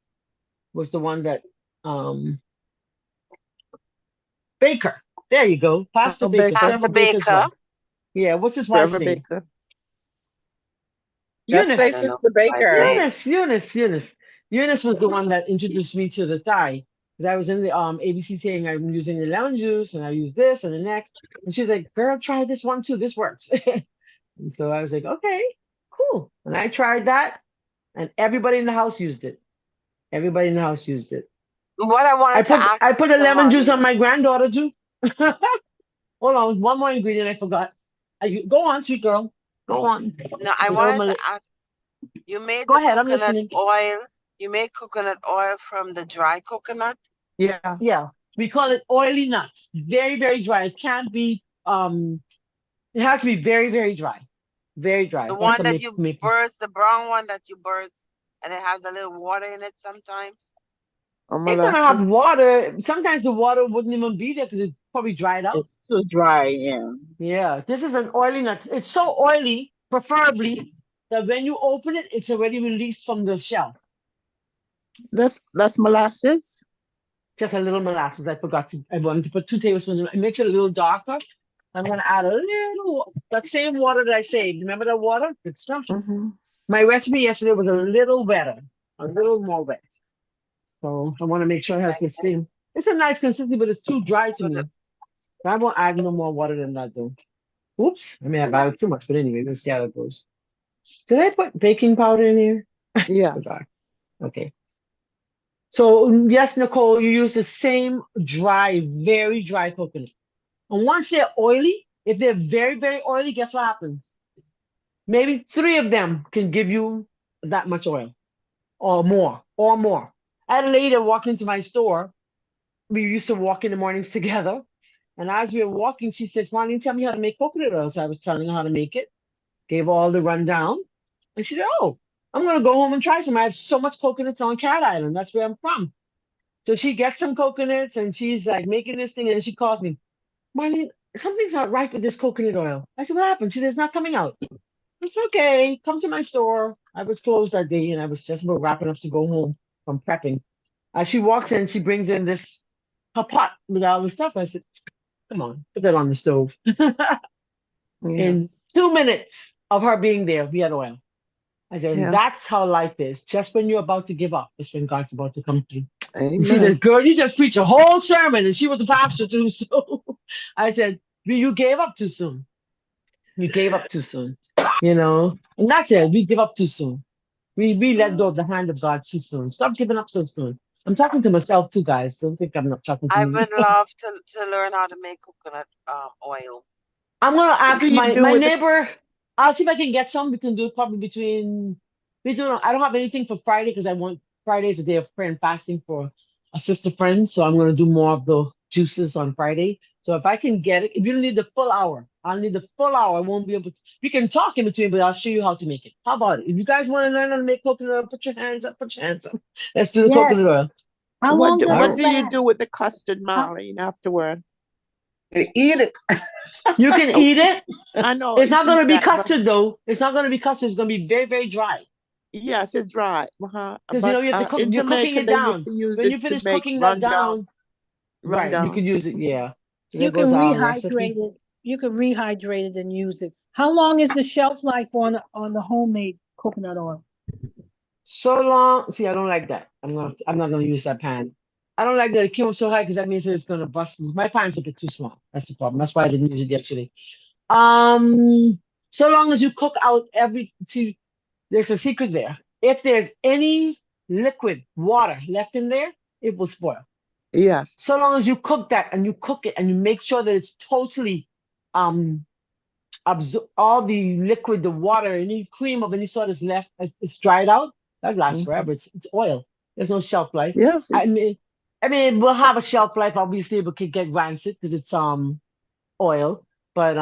was the one that Baker. There you go. Pastor Oh, Baker. Baker. Senator Baker's wife. Yeah, what's his wife's Trevor name? Baker. Just Eunice. say I don't know. Sister Baker. Eunice. Eunice was the one that introduced me to the thigh. Because I was in the ABC saying I'm using the lemon juice and I use this and the next. And she's like, girl, try this one too. This works. And so I was like, okay, cool. And I tried that and everybody in the house used it. Everybody in the house used it. What I wanted to ask I put a Sister lemon juice on Marlene, my granddaughter too. Hold on, one more ingredient I forgot. Go on, sweet girl. Go on. No, I wanted Normally, to ask, you made go the ahead. I'm coconut listening. oil, you made coconut oil from the dry coconut? Yeah. Yeah, we call it oily nuts. Very, very dry. It can't be. It has to be very, very dry. Very dry. The For us one to that you make it. burst, the brown one that you burst, and it has a little water in it sometimes? Or It's gonna have molasses. water. Sometimes the water wouldn't even be there because it's probably dried out. It's too dry, yeah. Yeah, this is an oily nut. It's so oily, preferably, that when you open it, it's already released from the shell. That's molasses. Just a little molasses. I wanted to put 2 tablespoons. It makes it a little darker. I'm gonna add a little that same water that I saved. Remember that water? Good stuff. Mm-hmm. My recipe yesterday was a little wetter, a little more wet. So I want to make sure it has the same. It's a nice consistency, but it's too dry to me. I won't add no more water than that though. Oops, I may have added too much, but anyway, let's see how it goes. Did I put baking powder in here? Yes. Forgot. Okay. So yes, Nicole, you use the same dry, very dry coconut. And once they're oily, if they're very, very oily, guess what happens? Maybe 3 of them can give you that much oil or more, or more. I had a lady that walked into my store. We used to walk in the mornings together. And as we were walking, she says, Marlene, tell me how to make coconut oil. So I was telling her how to make it, gave her all the rundown. And she said, oh, I'm going to go home and try some. I have so much coconuts on Cat Island. That's where I'm from. So she gets some coconuts and she's like making this thing. And she calls me, Marlene, something's not right with this coconut oil. I said, what happened? She said, it's not coming out. It's okay. Come to my store. I was closed that day and I was just about wrapping up to go home from prepping. As she walks in, she brings in her pot with all the stuff. I said, come on, put that on the stove. Yeah. In 2 minutes of her being there, we had oil. I said, Yeah. that's how life is. Just when you're about to give up, is when God's about to come through. Amen. She said, girl, you just preached a whole sermon. And she was a pastor too. So I said, you gave up too soon. You gave up too soon. And that's it. We give up too soon. We let go of the hand of God too soon. Stop giving up so soon. I'm talking to myself too, guys. Don't think I'm not talking to I you. would love to learn how to make coconut oil. I'm gonna ask do you my do with the- neighbor. I'll see if I can get some. We can do it probably between. I don't have anything for Friday because Friday is a day of prayer and fasting for a sister friend. So I'm gonna do more of the juices on Friday. So if I can get it, if you don't need the full hour, I'll need the full hour. I won't be able to. We can talk in between, but I'll show you how to make it. How about it? If you guys want to learn how to make coconut oil, put your hands up. Put your hands up. Let's do the Yes. coconut oil. How long does what it do you last? do with the custard, Marlene, afterward? Eat it. You can eat it. I know It's not you going to eat be that, but- custard though. It's not going to be custard. It's going to be very, very dry. Yes, it's dry. Uh-huh. Because But you have to cook. in You're cooking Jamaica, it they down. used to use When you it to finish make cooking that rundown. right? You Rundown. could use it. Yeah. So You there can goes our rehydrate recipe. it. You can rehydrate it and use it. How long is the shelf life on the homemade coconut oil? So long. See, I don't like that. I'm not gonna use that pan. I don't like that it came up so high because that means that it's gonna bust. My pan's a bit too small. That's the problem. That's why I didn't use it yesterday. So long as you cook out see, there's a secret there. If there's any liquid water left in there, it will spoil. Yes. So long as you cook that and you cook it and you make sure that it's totally absorb all the liquid, the water, any cream of any sort is left, it's dried out, that lasts forever. It's oil. There's no shelf life. Yes. I mean, it will have a shelf life, obviously, but could get rancid because it's oil. But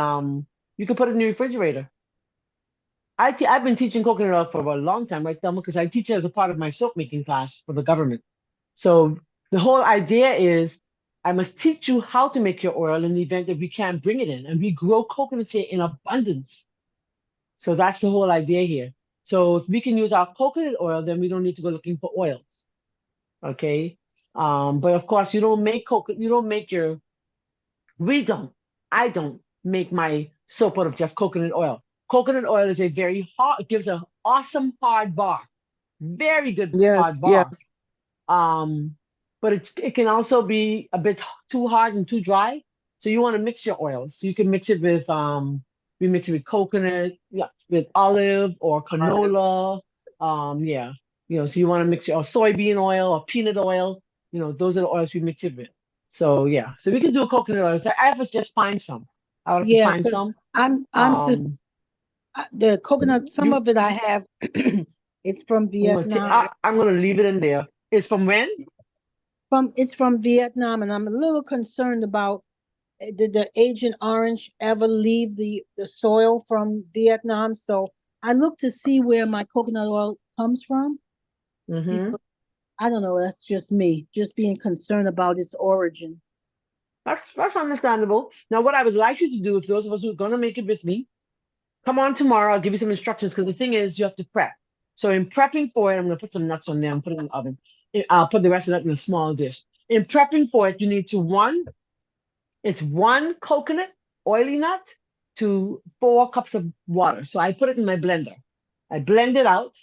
you can put it in the refrigerator. I've been teaching coconut oil for a long time, right, Thelma? Because I teach it as a part of my soap making class for the government. So the whole idea is I must teach you how to make your oil in the event that we can't bring it in. And we grow coconuts here in abundance. So that's the whole idea here. So if we can use our coconut oil, then we don't need to go looking for oils. Okay. But of course, I don't make my soap out of just coconut oil. Coconut oil is it gives an awesome hard bar. Very good hard bar. Yes. But it can also be a bit too hard and too dry. So you want to mix your oils. So you can mix it with we mix it with coconut, with olive or canola. So you want to mix your soybean oil or peanut oil. Those are the oils we mix it with. So yeah, so we can do a coconut oil. So I have to just find some. I would have to find some. The coconut, some You, of it I have, it's from Vietnam. I'm gonna leave it in there. It's from when? It's from Vietnam, and I'm a little concerned about did the Agent Orange ever leave the soil from Vietnam? So I look to see where my coconut oil comes from Mm-hmm. because I don't know, that's just me, just being concerned about its origin. That's understandable. Now, what I would like you to do, if those of us who are gonna make it with me, come on tomorrow. I'll give you some instructions because the thing is, you have to prep. So in prepping for it, I'm gonna put some nuts on there and put it in the oven. I'll put the rest of that in a small dish. In prepping for it, you need to it's one coconut oily nut to 4 cups of water. So I put it in my blender. I blend it out.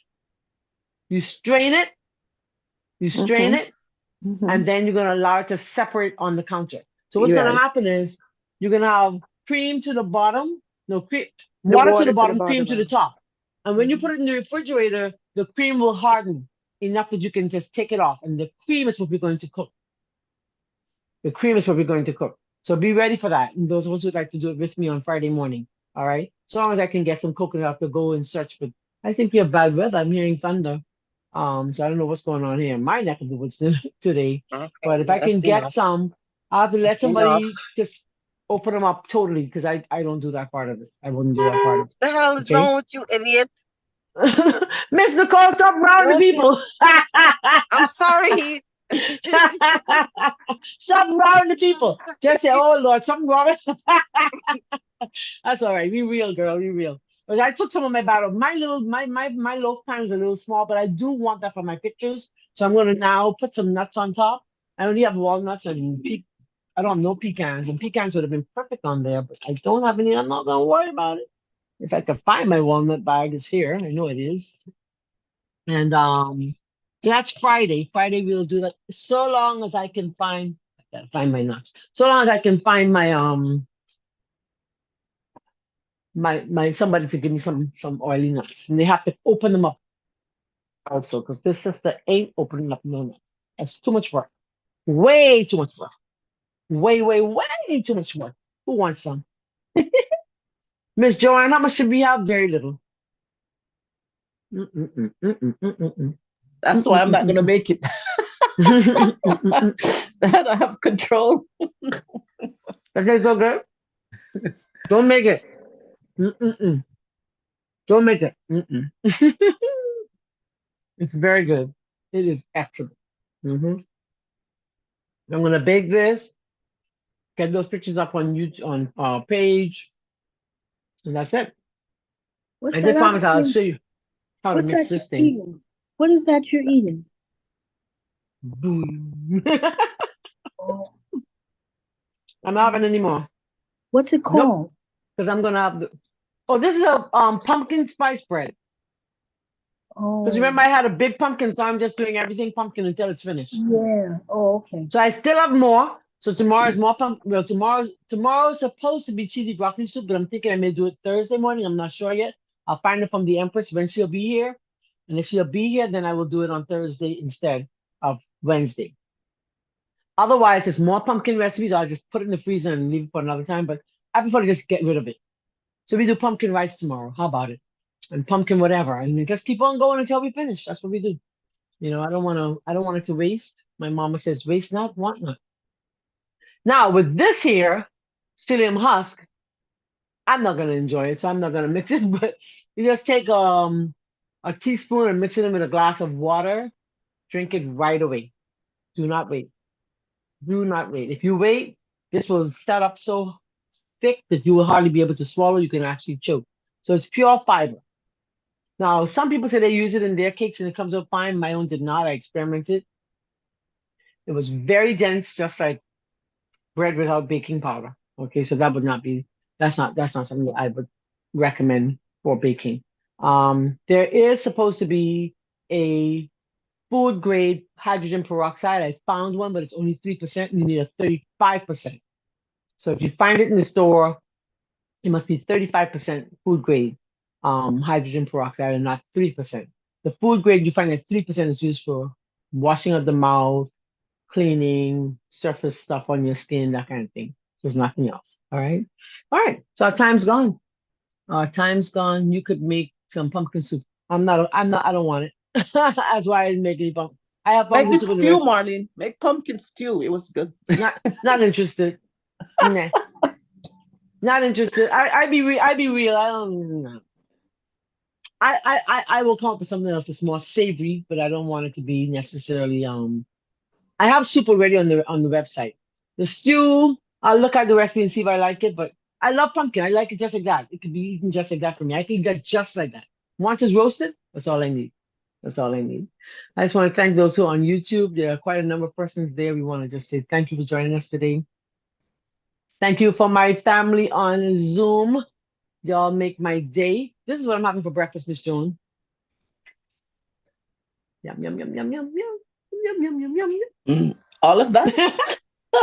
You strain it. You strain Mm-hmm. it, Mm-hmm. and then you're gonna allow it to separate on the counter. So what's You're gonna right. happen is you're gonna have cream to the bottom, no cream, The water to water the to the bottom, cream to the bottom. top. And when you Mm-hmm. put it in the refrigerator, the cream will harden enough that you can just take it off. And the cream is what we're going to cook. The cream is what we're going to cook. So be ready for that. And those of us who'd like to do it with me on Friday morning. All right. So long as I can get some coconut, I have to go and search. But I think we have bad weather. I'm hearing thunder. So I don't know what's going on here in my neck of the woods today. Okay, But if I can that's get enough. some, I have to let That's enough. somebody just open them up totally because I don't do that part of it. I wouldn't do that part of The hell is it. Okay. wrong with you, idiot? Miss Nicole, stop rounding the Yes, people. I'm sorry. Stop rounding the people. Just say, oh Lord, something wrong. That's all right. Be real, girl. Be real. But I took some of my battle. My loaf pan is a little small, but I do want that for my pictures. So I'm gonna now put some nuts on top. I only have walnuts and I don't have no pecans, and pecans would have been perfect on there, but I don't have any. I'm not gonna worry about it. If I could find my walnut bag, it's here. I know it is. And so that's Friday. Friday we'll do that. So long as I can find, I gotta find my nuts. So long as I can find my somebody to give me some oily nuts, and they have to open them up also because this sister ain't opening up no nuts. That's too much work. Way too much work. Way too much work. Who wants some? Miss Joanne, how much should we have? Very little. Mm-mm-mm-mm-mm-mm-mm. That's why I'm not gonna make it. Mm-mm-mm-mm. I don't have control. That tastes so good. Don't make it. Mm-mm-mm. Don't make it. Mm-mm. It's very good. It is excellent. Hmm I'm gonna bake this. Get those pictures up on YouTube on page, and that's it. What's I that did I'm promise I'll eating? show you how to What's mix that you're this thing. eating? What is that you're eating? Boom. Oh, I'm not having any more. what's it Nope, called? because I'm gonna have the. Oh, this is a pumpkin spice bread. Because remember Oh, I had a big pumpkin, so I'm just doing everything pumpkin until it's finished. yeah. Oh, okay. So I still have more. So tomorrow's more pumpkin. Well, tomorrow's supposed to be cheesy broccoli soup, but I'm thinking I may do it Thursday morning. I'm not sure yet. I'll find it from the Empress when she'll be here, and if she'll be here, then I will do it on Thursday instead of Wednesday. Otherwise, it's more pumpkin recipes. I'll just put it in the freezer and leave it for another time. But I prefer to just get rid of it. So we do pumpkin rice tomorrow. How about it? And pumpkin whatever, and we just keep on going until we finish. That's what we do. I don't want to. I don't want it to waste. My mama says, "Waste not, want not." Now with this here, psyllium husk, I'm not gonna enjoy it, so I'm not gonna mix it. But you just take a teaspoon and mix it in with a glass of water. Drink it right away. Do not wait. Do not wait. If you wait, this will set up so thick that you will hardly be able to swallow. You can actually choke. So it's pure fiber. Now, some people say they use it in their cakes and it comes out fine. My own did not. I experimented. It was very dense, just like bread without baking powder. Okay, so that would not be that's not something that I would recommend for baking. There is supposed to be a food grade hydrogen peroxide. I found one, but it's only 3%, and you need a 35%. So if you find it in the store, it must be 35% food grade hydrogen peroxide and not 3%. The food grade you find at 3% is used for washing of the mouth, cleaning, surface stuff on your skin, that kind of thing. There's nothing else. All right. All right. So our time's gone. Time's gone. You could make some pumpkin soup. I don't want it. That's why I didn't make any pumpkin. I have Make pumpkin the soup in the stew, rest. Marlene. Make pumpkin stew. It was good. Not interested. Nah, not interested. I be real. I be real. I don't know. I will come up with something else that's more savory, but I don't want it to be necessarily I have soup already on the website. The stew, I'll look at the recipe and see if I like it, but I love pumpkin. I like it just like that. It could be eaten just like that for me. I can eat that just like that. Once it's roasted, that's all I need. That's all I need. I just want to thank those who are on YouTube. There are quite a number of persons there. We want to just say thank you for joining us today. Thank you for my family on Zoom. Y'all make my day. This is what I'm having for breakfast, Miss Joan. Yum, yum, yum, yum, yum, yum. Yum, yum, yum, yum, yum. All of that?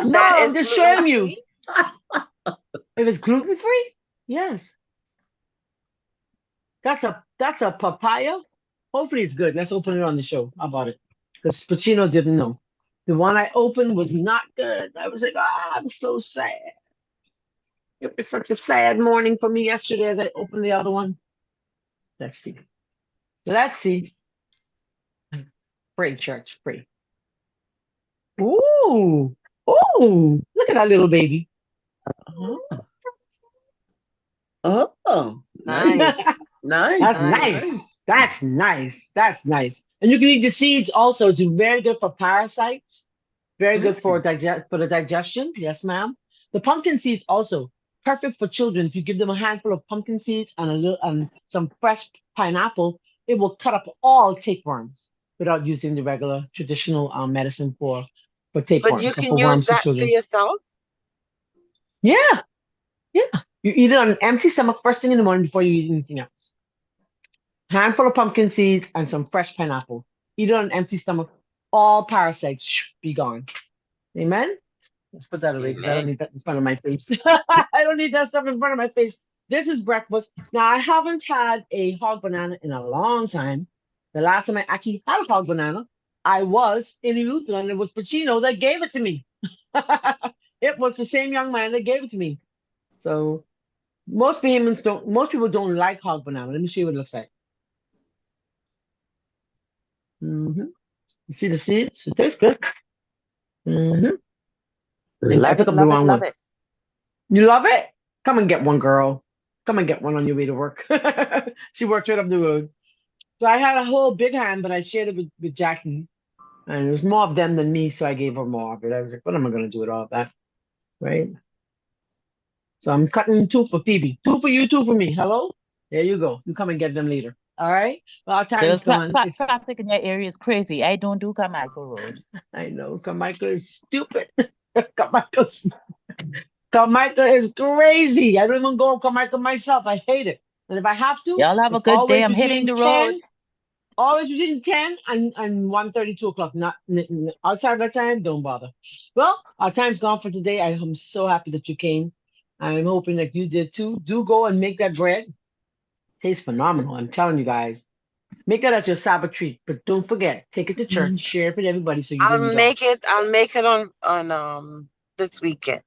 No, That I'm is just showing you. gluten-free? If it's gluten free, yes. That's a papaya. Hopefully it's good. Let's open it on the show. How about it? Because Pacino didn't know. The one I opened was not good. I was like, I'm so sad. It was such a sad morning for me yesterday as I opened the other one. Let's see. Let's see. Pray, church, pray. Ooh, ooh, look at that little baby. Oh, Nice. nice. Nice. That's Nice. nice. That's nice. That's nice. And you can eat the seeds also. It's very good for parasites. Very good for the digestion. Yes, ma'am. The pumpkin seeds also perfect for children. If you give them a handful of pumpkin seeds and a little and some fresh pineapple, it will cut up all tapeworms without using the regular traditional medicine for But tapeworms you or can for use worms for that for children. yourself? Yeah, yeah. You eat it on an empty stomach first thing in the morning before you eat anything else. Handful of pumpkin seeds and some fresh pineapple. Eat it on an empty stomach. All parasites be gone. Amen. Let's put that away because I don't Amen. need that in front of my face. I don't need that stuff in front of my face. This is breakfast. Now, I haven't had a hog banana in a long time. The last time I actually had a hog banana, I was in Eleuthera, and it was Pacino that gave it to me. It was the same young man that gave it to me. So most people don't like hog banana. Let me show you what it looks like. You see the seeds? It tastes good. I Love took it, up the love it, wrong love one. it. You love it? Come and get one, girl. Come and get one on your way to work. She works right up the road. So I had a whole big hand, but I shared it with Jackie. And there was more of them than me, so I gave her more of it. I was like, what am I going to do with all of that? Right? So I'm cutting two for Phoebe. Two for you, two for me. Hello? There you go. You come and get them later. All right? Well, our Girl, time's gone. traffic in your area is crazy. I don't do Carmichael Road. I know. Carmichael is stupid. Carmichael is crazy. I don't even go on Carmichael myself. I hate it. And if I have to, Y'all have a it's good day. always I'm hitting between the road. 10, always between 10 and 1:30, 2 o'clock. Not outside of that time, don't bother. Well, our time's gone for today. I am so happy that you came. I'm hoping that you did too. Do go and make that bread. Tastes phenomenal. I'm telling you guys. Make that as your Sabbath treat. But don't forget, take it to church, share it with everybody so you don't I'll eat make it. I'll make it on this weekend.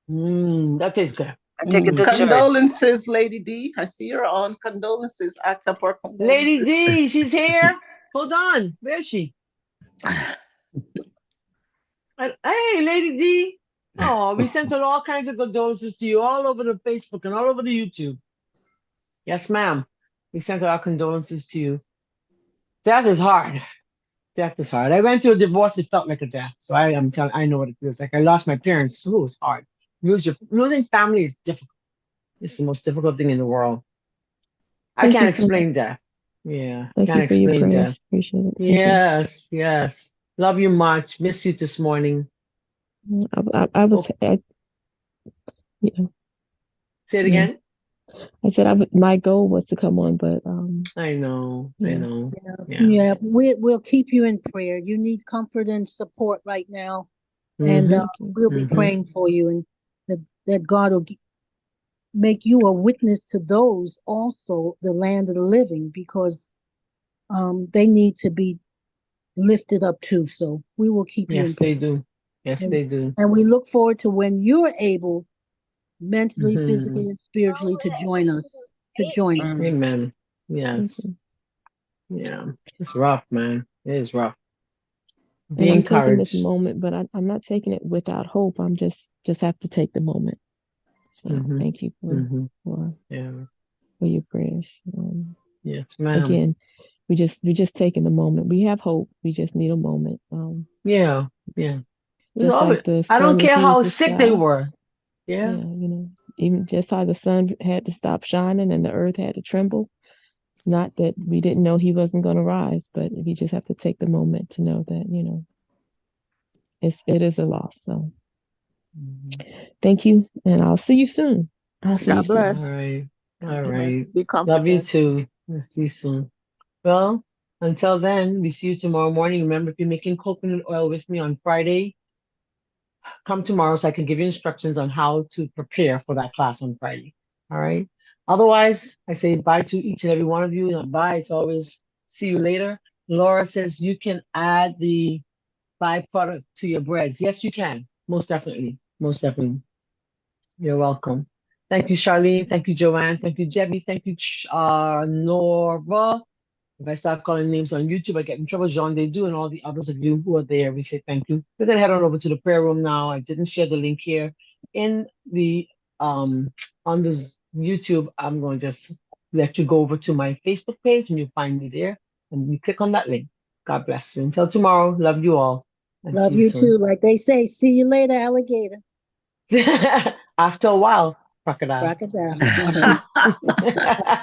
That tastes good. I take it to church. Condolences, Lady D. I see you're on. Condolences. Accept our Lady condolences. D, she's here. Hold on. Where is she? Hey, Lady D. Oh, we sent out all kinds of condolences to you all over the Facebook and all over the YouTube. Yes, ma'am. We sent out our condolences to you. Death is hard. Death is hard. I went through a divorce. It felt like a death. So I know what it feels like. I lost my parents. So it's hard. Losing family is difficult. It's the most difficult thing in the world. I can't explain death. Yeah. Thank Can't you for your explain prayers. death. Appreciate it. Thank you. Yes, yes. Love you much. Miss you this morning. I was, Okay. yeah, Say it yeah. again. I said my goal was to come on, but I know. I yeah. know. Yeah. Yeah, we'll keep you in prayer. You need comfort and support right now, and Mhm. Thank you. we'll be Mhm. praying for you, and that God will make you a witness to those also, the land of the living, because they need to be lifted up too. So we will keep you in Yes, prayer. they do. Yes, And, they do. and we look forward to when you're able, mentally, Mhm. physically, and spiritually, to join us. to join us. Amen. Yes. Yeah. It's rough, man. It is rough. Be And I'm taking this encouraged. moment, but I'm not taking it without hope. I'm just have to take the moment. So thank you for Yeah. for your prayers. Yes, ma'am. Again, we just taking the moment. We have hope. We just need a moment. Yeah. Yeah. It's Just always, like the I don't sun care how refused to sick they stop. were. Yeah. Yeah, even just how the sun had to stop shining and the earth had to tremble. Not that we didn't know he wasn't going to rise, but we just have to take the moment to know that, it is a loss. So thank you, and I'll see you soon. I'll see you God soon. All bless. right. God All bless. right. Be Love you comforted. too. We'll see you soon. Well, until then, we see you tomorrow morning. Remember, if you're making coconut oil with me on Friday, come tomorrow so I can give you instructions on how to prepare for that class on Friday. All right. Otherwise, I say bye to each and every one of you. Not bye. It's always see you later. Laura says you can add the byproduct to your breads. Yes, you can. Most definitely. Most definitely. You're welcome. Thank you, Charlene. Thank you, Joanne. Thank you, Debbie. Thank you, Nora. If I start calling names on YouTube, I get in trouble. Jean, they do, and all the others of you who are there, we say thank you. We're gonna head on over to the prayer room now. I didn't share the link here in the on this YouTube. I'm going to just let you go over to my Facebook page, and you'll find me there. And you click on that link. God bless you. Until tomorrow, love you all, and Love see you you soon. too. Like they say, see you later, alligator. After a while, crocodile. Crocodile.